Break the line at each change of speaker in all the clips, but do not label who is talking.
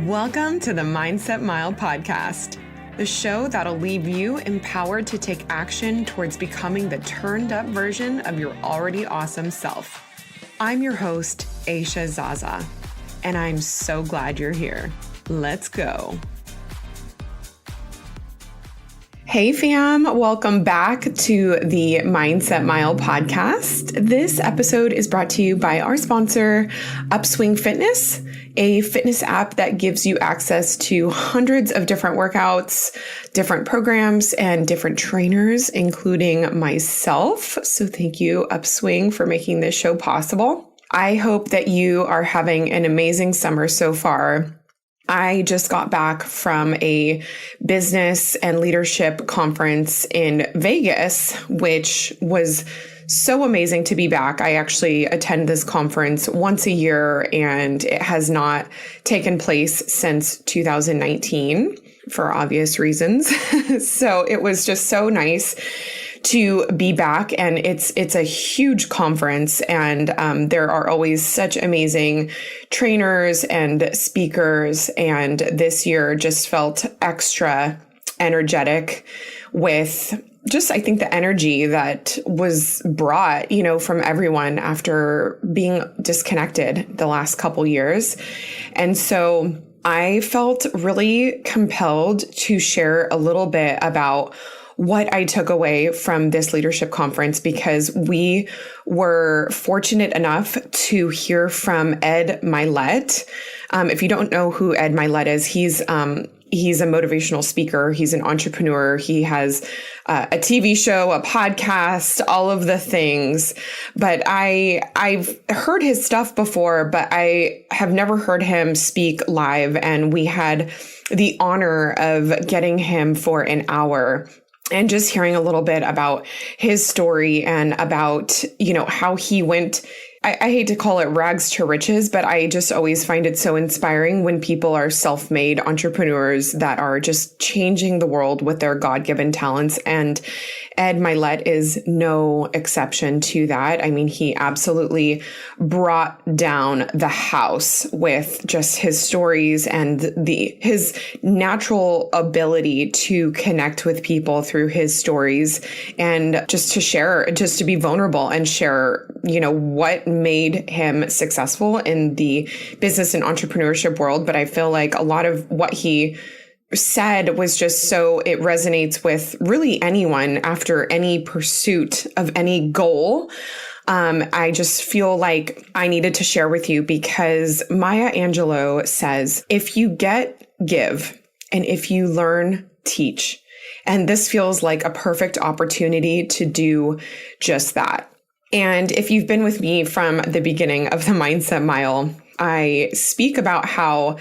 Welcome to the Mindset Mile podcast, the show that'll leave you empowered to take action towards becoming the turned up version of your already awesome self. I'm your host, Aisha Zaza, and I'm so glad you're here. Let's go. Hey fam, welcome back to the Mindset Mile podcast. This episode is brought to you by our sponsor, Upswing Fitness, a fitness app that gives you access to hundreds of different workouts, different programs, and different trainers, including myself. So thank you, Upswing, for making this show possible. I hope that you are having an amazing summer so far. I just got back from a business and leadership conference in Vegas, which was so amazing to be back. I actually attend this conference once a year, and it has not taken place since 2019 for obvious reasons. So it was just so nice to be back, and it's a huge conference, and there are always such amazing trainers and speakers, and this year just felt extra energetic with just, I think, the energy that was brought, from everyone after being disconnected the last couple years. And so I felt really compelled to share a little bit about what I took away from this leadership conference, because we were fortunate enough to hear from Ed Mylett. If you don't know who Ed Mylett is, he's a motivational speaker. He's an entrepreneur. He has a TV show, a podcast, all of the things. But I've heard his stuff before, but I have never heard him speak live. And we had the honor of getting him for an hour and just hearing a little bit about his story and about, how he went. I hate to call it rags to riches, but I just always find it so inspiring when people are self-made entrepreneurs that are just changing the world with their God-given talents. And Ed Mylett is no exception to that. I mean, he absolutely brought down the house with just his stories and his natural ability to connect with people through his stories, and just to share, just to be vulnerable and share, what made him successful in the business and entrepreneurship world. But I feel like a lot of what he said was just so it resonates with really anyone after any pursuit of any goal. I just feel like I needed to share with you, because Maya Angelou says, if you get, give, and if you learn, teach. And this feels like a perfect opportunity to do just that. And if you've been with me from the beginning of the Mindset Mile, I speak about how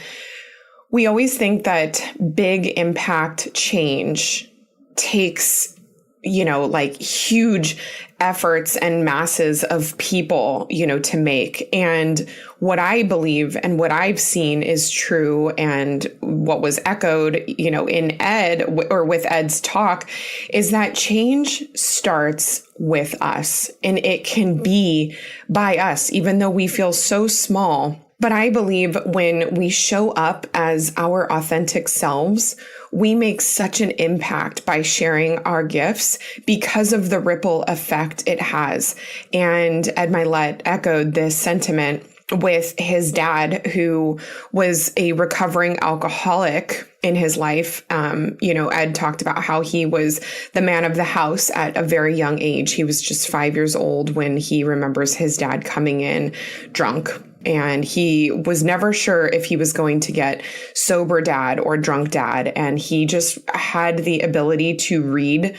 we always think that big impact change takes, huge efforts and masses of people, to make. And what I believe and what I've seen is true, and what was echoed, in Ed or with Ed's talk, is that change starts with us, and it can be by us, even though we feel so small. But I believe when we show up as our authentic selves, we make such an impact by sharing our gifts because of the ripple effect it has. And Ed Mylett echoed this sentiment with his dad, who was a recovering alcoholic in his life. Ed talked about how he was the man of the house at a very young age. He was just 5 years old when he remembers his dad coming in drunk. And he was never sure if he was going to get sober dad or drunk dad. And he just had the ability to read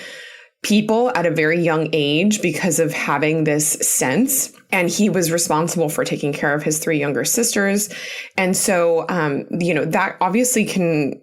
people at a very young age because of having this sense. And he was responsible for taking care of his 3 younger sisters. And so, that obviously can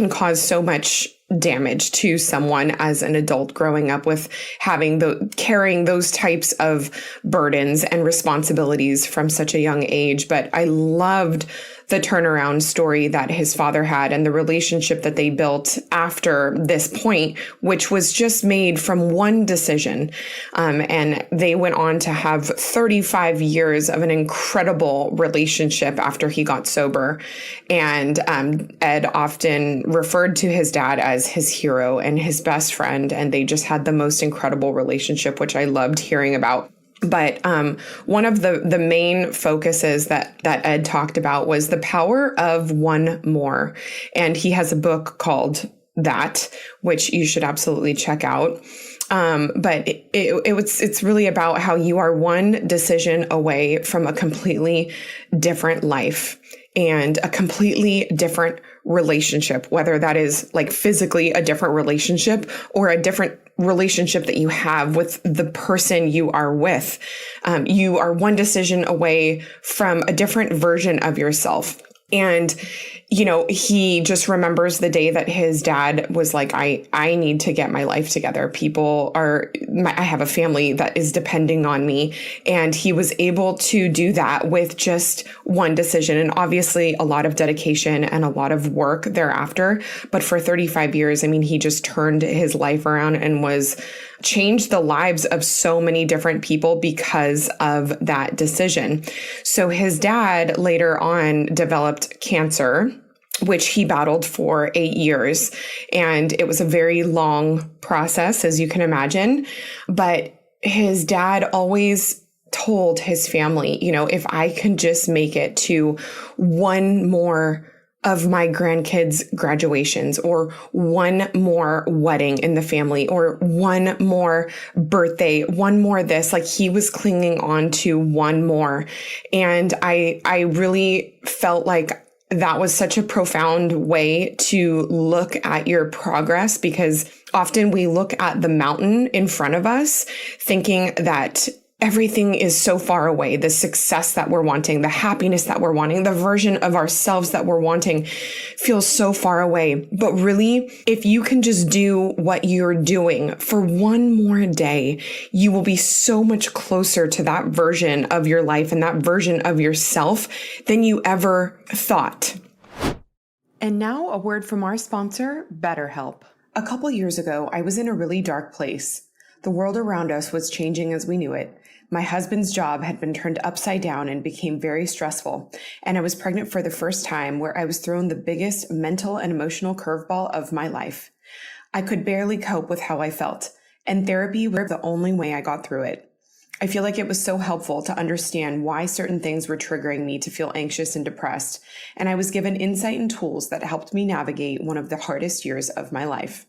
cause so much damage to someone as an adult growing up with carrying those types of burdens and responsibilities from such a young age. But I loved the turnaround story that his father had and the relationship that they built after this point, which was just made from one decision. And they went on to have 35 years of an incredible relationship after he got sober. And Ed often referred to his dad as his hero and his best friend. And they just had the most incredible relationship, which I loved hearing about. But one of the main focuses that Ed talked about was the power of one more. And he has a book called that, which you should absolutely check out. But it's really about how you are one decision away from a completely different life and a completely different relationship, whether that is like physically a different relationship or a different relationship that you have with the person you are with. You are one decision away from a different version of yourself. And, he just remembers the day that his dad was like, I need to get my life together. I have a family that is depending on me. And he was able to do that with just one decision, and obviously a lot of dedication and a lot of work thereafter. But for 35 years, he just turned his life around and changed the lives of so many different people because of that decision. So his dad later on developed cancer, which he battled for 8 years. And it was a very long process, as you can imagine. But his dad always told his family, if I can just make it to one more of my grandkids' graduations, or one more wedding in the family, or one more birthday, one more this, like he was clinging on to one more. And I really felt like that was such a profound way to look at your progress, because often we look at the mountain in front of us thinking that everything is so far away. The success that we're wanting, the happiness that we're wanting, the version of ourselves that we're wanting feels so far away. But really, if you can just do what you're doing for one more day, you will be so much closer to that version of your life and that version of yourself than you ever thought. And now a word from our sponsor, BetterHelp. A couple years ago, I was in a really dark place. The world around us was changing as we knew it. My husband's job had been turned upside down and became very stressful, and I was pregnant for the first time, where I was thrown the biggest mental and emotional curveball of my life. I could barely cope with how I felt, and therapy was the only way I got through it. I feel like it was so helpful to understand why certain things were triggering me to feel anxious and depressed, and I was given insight and tools that helped me navigate one of the hardest years of my life.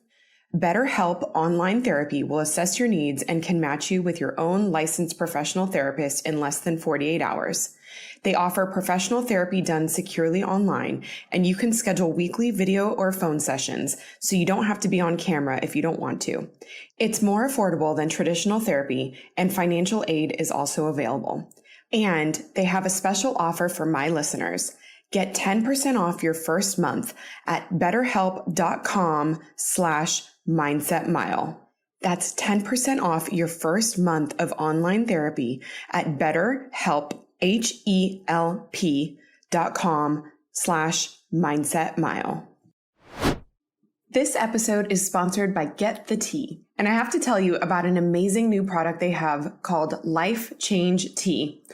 BetterHelp Online Therapy will assess your needs and can match you with your own licensed professional therapist in less than 48 hours. They offer professional therapy done securely online, and you can schedule weekly video or phone sessions, so you don't have to be on camera if you don't want to. It's more affordable than traditional therapy, and financial aid is also available. And they have a special offer for my listeners. Get 10% off your first month at betterhelp.com/mindsetmile. That's 10% off your first month of online therapy at BetterHelp, HELP.com/mindsetmile. This episode is sponsored by Get the Tea, and I have to tell you about an amazing new product they have called Life Change Tea.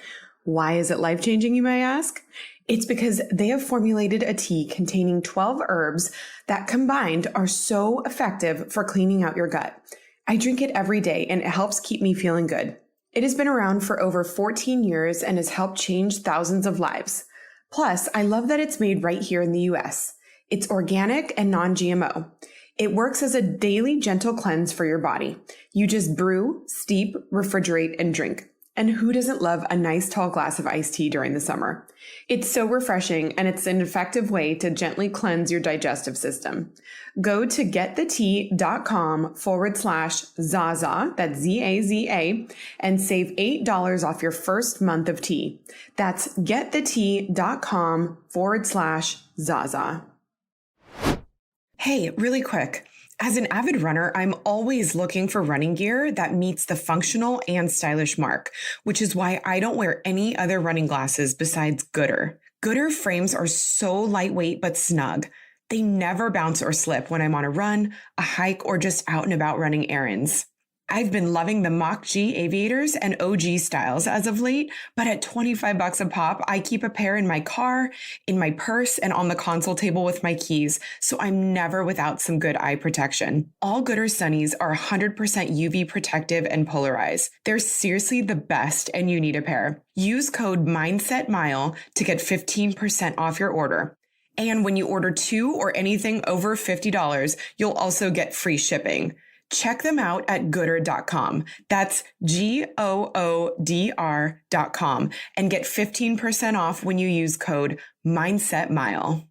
Why is it life-changing, you may ask? It's because they have formulated a tea containing 12 herbs that combined are so effective for cleaning out your gut. I drink it every day and it helps keep me feeling good. It has been around for over 14 years and has helped change thousands of lives. Plus, I love that it's made right here in the US. It's organic and non-GMO. It works as a daily gentle cleanse for your body. You just brew, steep, refrigerate, and drink. And who doesn't love a nice tall glass of iced tea during the summer? It's so refreshing, and it's an effective way to gently cleanse your digestive system. Go to getthetea.com/Zaza, that's ZAZA, and save $8 off your first month of tea. That's getthetea.com/Zaza. Hey, really quick. As an avid runner, I'm always looking for running gear that meets the functional and stylish mark, which is why I don't wear any other running glasses besides Gooder. Gooder frames are so lightweight but snug. They never bounce or slip when I'm on a run, a hike, or just out and about running errands. I've been loving the Mach G aviators and OG styles as of late, but at $25 a pop, I keep a pair in my car, in my purse, and on the console table with my keys, so I'm never without some good eye protection. All Gooder Sunnies are 100% UV protective and polarized. They're seriously the best, and you need a pair. Use code MindsetMile to get 15% off your order. And when you order 2 or anything over $50, you'll also get free shipping. Check them out at gooder.com. That's GOODR.com and get 15% off when you use code MindsetMile.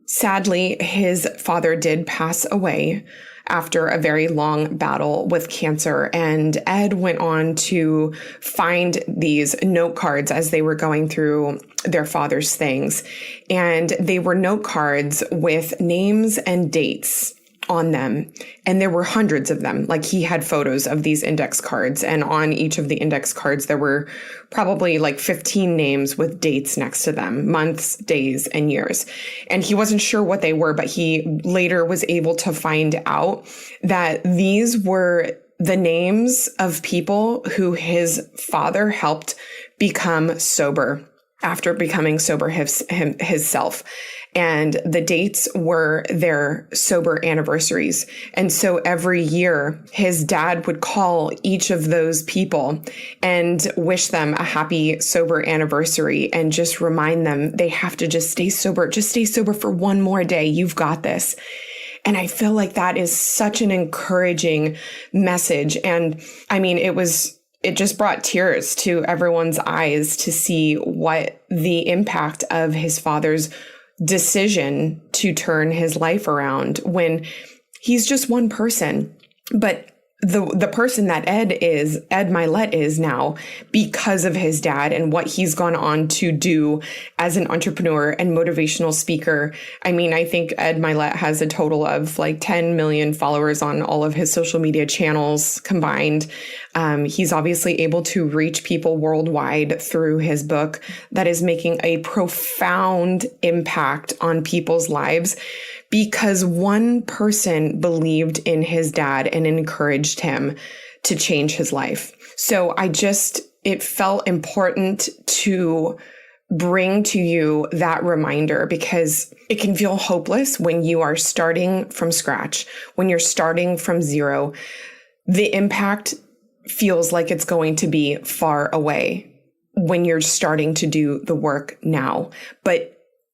Sadly, his father did pass away after a very long battle with cancer. And Ed went on to find these note cards as they were going through their father's things. And they were note cards with names and dates on them. And there were hundreds of them. Like, he had photos of these index cards, and on each of the index cards, there were probably like 15 names with dates next to them, months, days, and years. And he wasn't sure what they were, but he later was able to find out that these were the names of people who his father helped become sober after becoming sober himself. And the dates were their sober anniversaries. And so every year, his dad would call each of those people and wish them a happy sober anniversary and just remind them they have to just stay sober. Just stay sober for one more day. You've got this. And I feel like that is such an encouraging message. And I mean, it just brought tears to everyone's eyes to see what the impact of his father's decision to turn his life around, when he's just one person. But the person that Ed Mylett is now, because of his dad and what he's gone on to do as an entrepreneur and motivational speaker. I mean, I think Ed Mylett has a total of like 10 million followers on all of his social media channels combined. He's obviously able to reach people worldwide through his book that is making a profound impact on people's lives, because one person believed in his dad and encouraged him to change his life. So it felt important to bring to you that reminder, because it can feel hopeless when you are starting from scratch, when you're starting from zero. The impact feels like it's going to be far away when you're starting to do the work now. But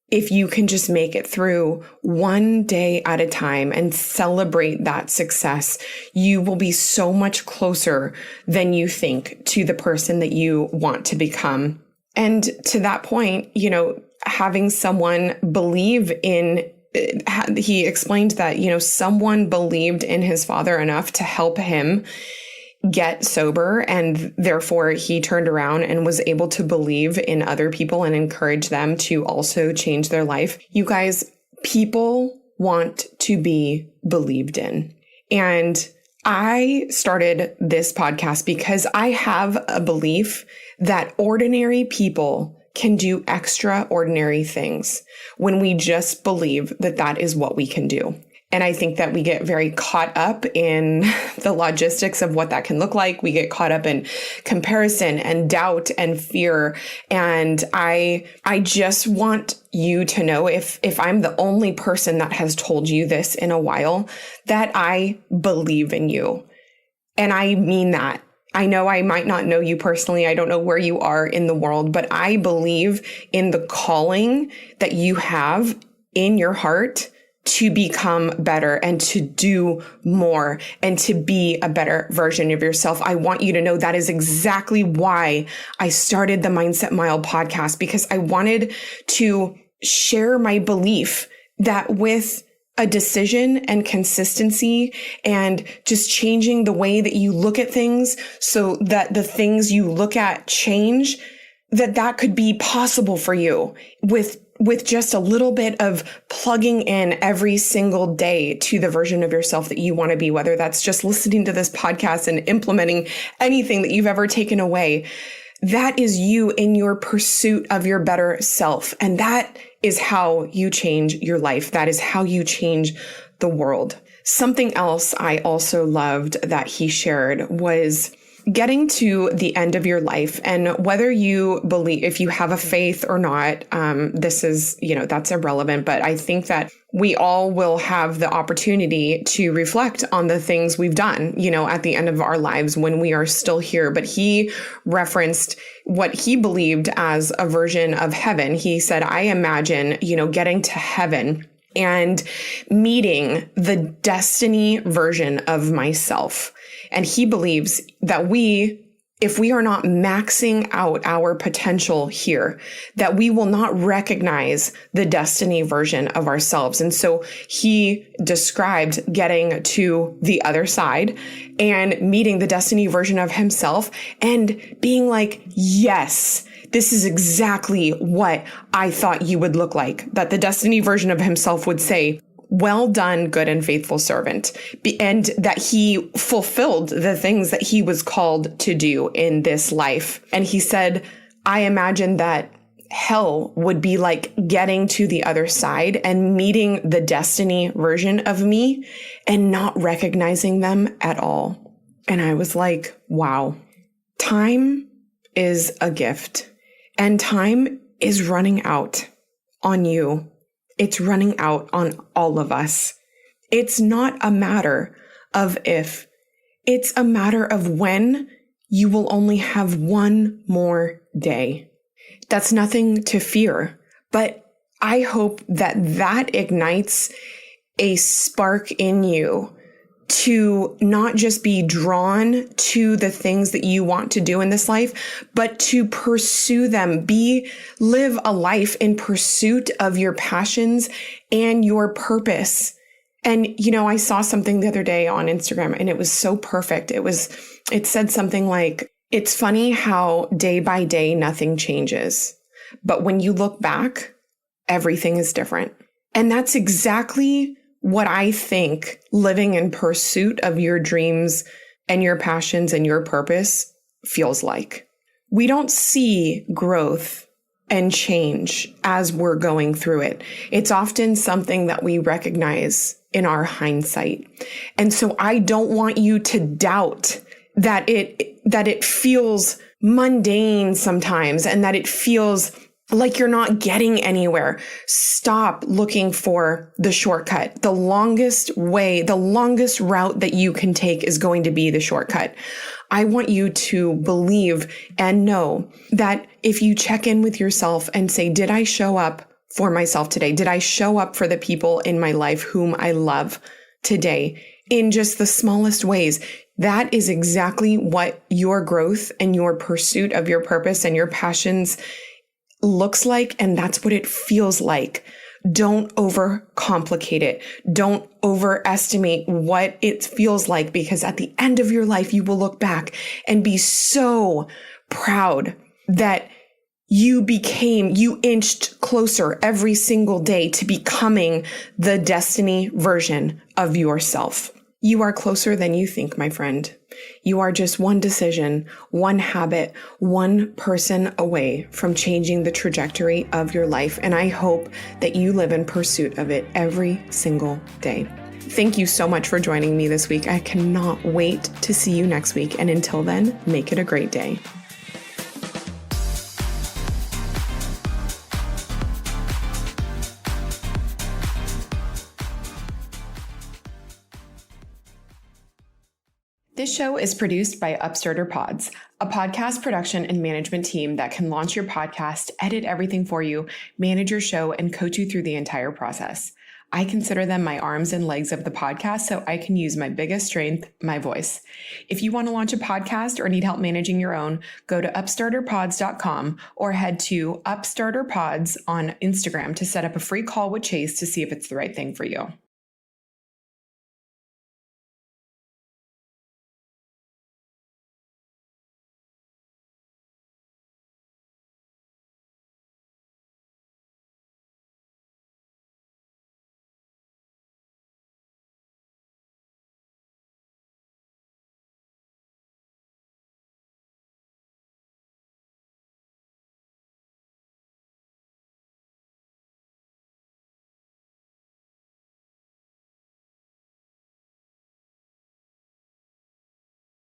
if you can just make it through one day at a time and celebrate that success, you will be so much closer than you think to the person that you want to become. And to that point, having someone believe in, he explained that, someone believed in his father enough to help him get sober, and therefore he turned around and was able to believe in other people and encourage them to also change their life. You guys, people want to be believed in. And I started this podcast because I have a belief that ordinary people can do extraordinary things when we just believe that that is what we can do. And I think that we get very caught up in the logistics of what that can look like. We get caught up in comparison and doubt and fear. And I just want you to know, if I'm the only person that has told you this in a while, that I believe in you. And I mean that. I know I might not know you personally. I don't know where you are in the world, but I believe in the calling that you have in your heart to become better and to do more and to be a better version of yourself. I want you to know that is exactly why I started the Mindset Mile podcast, because I wanted to share my belief that with a decision and consistency and just changing the way that you look at things so that the things you look at change, that could be possible for you with just a little bit of plugging in every single day to the version of yourself that you want to be, whether that's just listening to this podcast and implementing anything that you've ever taken away. That is you in your pursuit of your better self. And that is how you change your life. That is how you change the world. Something else I also loved that he shared was getting to the end of your life, and whether you believe, if you have a faith or not, this is, that's irrelevant. But I think that we all will have the opportunity to reflect on the things we've done, at the end of our lives when we are still here. But he referenced what he believed as a version of heaven. He said, I imagine, getting to heaven and meeting the destiny version of myself. And he believes that if we are not maxing out our potential here, that we will not recognize the destiny version of ourselves. And so he described getting to the other side and meeting the destiny version of himself and being like, yes, this is exactly what I thought you would look like. That the destiny version of himself would say, well done, good and faithful servant. And that he fulfilled the things that he was called to do in this life. And he said, I imagine that hell would be like getting to the other side and meeting the destiny version of me and not recognizing them at all. And I was like, wow, time is a gift and time is running out on you. It's running out on all of us. It's not a matter of if, it's a matter of when. You will only have one more day. That's nothing to fear, but I hope that ignites a spark in you to not just be drawn to the things that you want to do in this life, but to pursue them. Live a life in pursuit of your passions and your purpose. And, I saw something the other day on Instagram and it was so perfect. It said something like, it's funny how day by day, nothing changes. But when you look back, everything is different. And that's exactly what I think living in pursuit of your dreams and your passions and your purpose feels like. We don't see growth and change as we're going through it. It's often something that we recognize in our hindsight. And so I don't want you to doubt that it feels mundane sometimes and that it feels like you're not getting anywhere. Stop looking for the shortcut. The longest way, the longest route that you can take is going to be the shortcut. I want you to believe and know that if you check in with yourself and say, did I show up for myself today? Did I show up for the people in my life whom I love today in just the smallest ways? That is exactly what your growth and your pursuit of your purpose and your passions looks like, and that's what it feels like. Don't overcomplicate it. Don't overestimate what it feels like, because at the end of your life, you will look back and be so proud that you inched closer every single day to becoming the destiny version of yourself. You are closer than you think, my friend. You are just one decision, one habit, one person away from changing the trajectory of your life. And I hope that you live in pursuit of it every single day. Thank you so much for joining me this week. I cannot wait to see you next week. And until then, make it a great day. This show is produced by Upstarter Pods, a podcast production and management team that can launch your podcast, edit everything for you, manage your show, and coach you through the entire process. I consider them my arms and legs of the podcast so I can use my biggest strength, my voice. If you want to launch a podcast or need help managing your own, go to upstarterpods.com or head to Upstarter Pods on Instagram to set up a free call with Chase to see if it's the right thing for you.